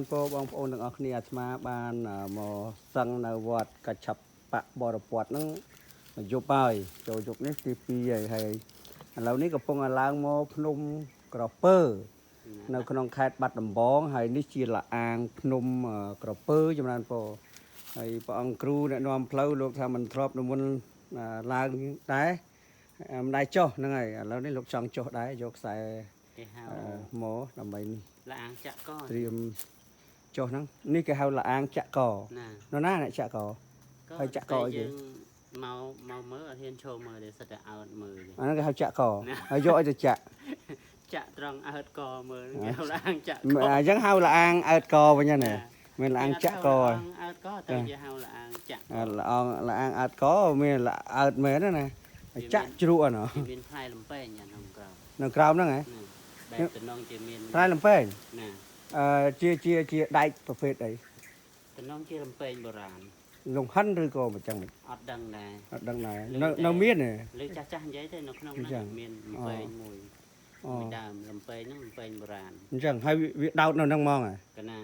po bang po ng akni at ban mo sang na wat kachap pa borapot ng jupay cho dục ni tipi hay lâu ní gặp phong lang mo phnom cropperនៅក្នុងខេត្តបាត់ដំបងហើយនេះជាលាអាងភ្នំក្រពើចំណានពោហើយព្រះអង្គគ្រូអ្នកនាំផ្លូវលោកថាមិនធ្លាប់និមន្តឡើងដែរមិនដែរចុះហ្នឹងហើយឥឡូវនេះលោកចង់ចុះដែរយកខ្សែគេហៅមកដើម្បីនេះលាអាងចាក់កត្រៀមចុះហ្នឹងនេះគេហៅលាអាងចាក់កណាណាអ្នកចាក់កហើយចាក់កអីគេមកមើលអត់ហ៊ានឈរមើលទេសិតតែអើតមើលអាហ្នឹងគេហៅចាក់កហើយយកអីទៅចាក់ចាក់ត្រង់អើតកមើលគេហៅលាអាងចាក់កអញ្ចឹងហៅលាអាងអើតកវិញណាមានលាអាងចាក់កអើតកតែគេហៅលាអាងចាក់លាអាងអើតកមានអើតមែនណាចាក់ជ្រក់ណាមានផ្លែលំពេងនៅក្រោមហ្នឹងហ៎បែបតំណងជាមានផ្លែលំពេងណាជាដែកប្រភេទអីតំណងជាលំពេងបុរាណលងហិនឬក៏មិនចឹងអត់ដឹងដែរនៅមានទេលើចាស់និយាយទេនៅក្នុងហ្នឹងមានលំពេងមួយដើមលំពេងហ្នឹងលំពេងបុរាណអញ្ចឹងហើយវាដោតនៅហ្នឹងហ្មងហ៎កណា